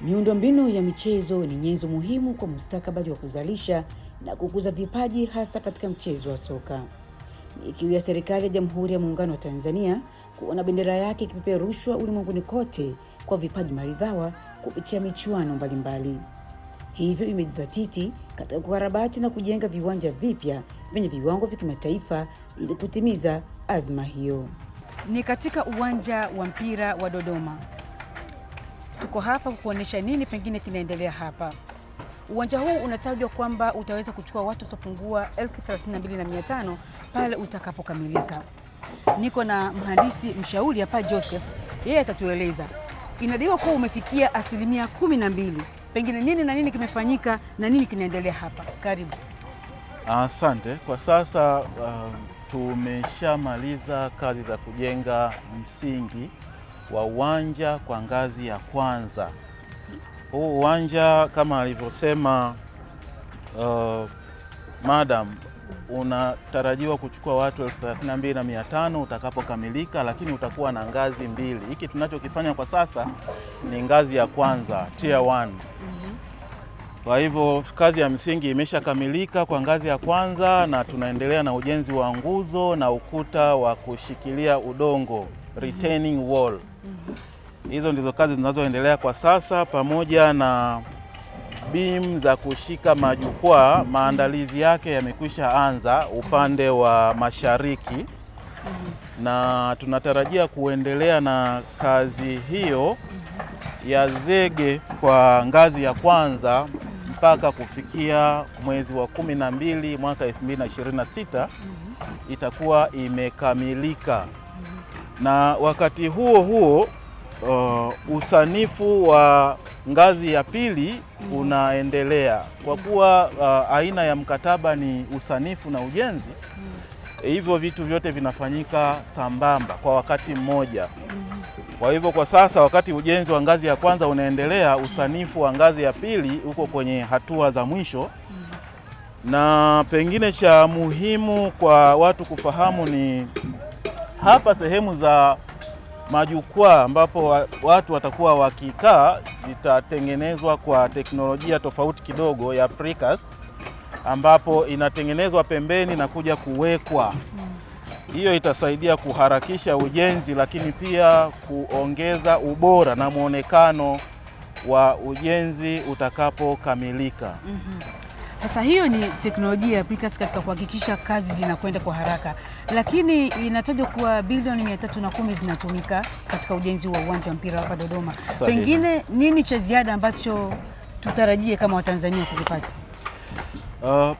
Miundombinu ya michezo ni nyenzo muhimu kwa mustakabali wa kuzalisha na kukuza vipaji, hasa katika mchezo wa soka. Ni kiu ya serikali ya Jamhuri ya Muungano wa Tanzania kuona bendera yake ikipeperushwa ulimwenguni kote kwa vipaji maridhawa kupitia michuano mbalimbali. Hivyo imejidhatiti katika kukarabati na kujenga viwanja vipya vyenye viwango vya kimataifa ili kutimiza azma hiyo. Ni katika uwanja wa mpira wa Dodoma. Tuko hapa kuonyesha nini pengine kinaendelea hapa. Uwanja huu unatajwa kwamba utaweza kuchukua watu wasiopungua 32,500 pale utakapokamilika. Niko na mhandisi mshauri hapa Joseph, yeye atatueleza. Inadaiwa kuwa umefikia 12%. Pengine nini na nini kimefanyika na nini kinaendelea hapa? Karibu. Asante. Kwa sasa tumeshamaliza kazi za kujenga msingi wa uwanja kwa ngazi ya kwanza. Huu uwanja kama alivyosema madam, unatarajiwa kuchukua watu 32,500 utakapokamilika, lakini utakuwa na ngazi mbili. Hiki tunachokifanya kwa sasa ni ngazi ya kwanza, tier 1. Kwa hivyo kazi ya msingi imeshakamilika kwa ngazi ya kwanza, na tunaendelea na ujenzi wa nguzo na ukuta wa kushikilia udongo, retaining wall. Hizo ndizo kazi zinazoendelea kwa sasa, pamoja na beam za kushika majukwaa. Maandalizi yake yamekwisha anza upande wa mashariki, na tunatarajia kuendelea na kazi hiyo ya zege kwa ngazi ya kwanza mpaka kufikia mwezi wa 12 mwaka 2026 itakuwa imekamilika. Na wakati huo huo usanifu wa ngazi ya pili unaendelea, kwa kuwa aina ya mkataba ni usanifu na ujenzi. Hivyo vitu vyote vinafanyika sambamba kwa wakati mmoja. Kwa hivyo kwa sasa, wakati ujenzi wa ngazi ya kwanza unaendelea, usanifu wa ngazi ya pili uko kwenye hatua za mwisho. Na pengine cha muhimu kwa watu kufahamu ni hapa sehemu za majukwaa ambapo watu watakuwa wakikaa zitatengenezwa kwa teknolojia tofauti kidogo ya precast, ambapo inatengenezwa pembeni na kuja kuwekwa. Hiyo itasaidia kuharakisha ujenzi, lakini pia kuongeza ubora na muonekano wa ujenzi utakapokamilika. Sasa hiyo ni teknolojia ya precast katika kuhakikisha kazi zinakwenda kwa haraka, lakini inatajwa kuwa bilioni 310 zinatumika katika ujenzi wa uwanja wa mpira hapa Dodoma. Pengine nini cha ziada ambacho tutarajie kama Watanzania kukipata?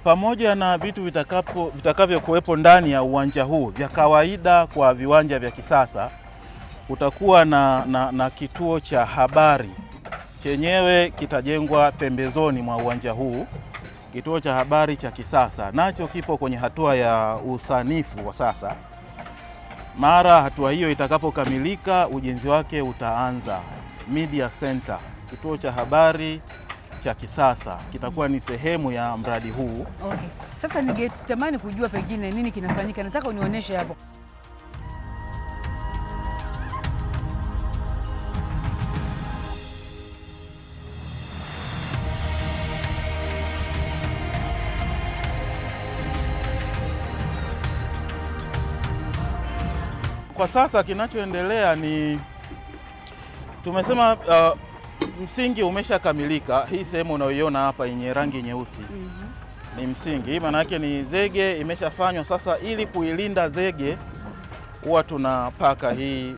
Pamoja na vitu vitakavyokuwepo ndani ya uwanja huu vya kawaida kwa viwanja vya kisasa, utakuwa na kituo cha habari. Chenyewe kitajengwa pembezoni mwa uwanja huu. Kituo cha habari cha kisasa nacho kipo kwenye hatua ya usanifu wa sasa. Mara hatua hiyo itakapokamilika, ujenzi wake utaanza. Media Center, kituo cha habari cha kisasa, kitakuwa ni sehemu ya mradi huu. Okay. Sasa ningetamani kujua pengine nini kinafanyika. Nataka unionyeshe hapo. Kwa sasa kinachoendelea ni tumesema msingi umeshakamilika. Hii sehemu unayoiona hapa yenye rangi nyeusi ni msingi. Hii maana yake ni zege imeshafanywa. Sasa ili kuilinda zege, huwa tunapaka hii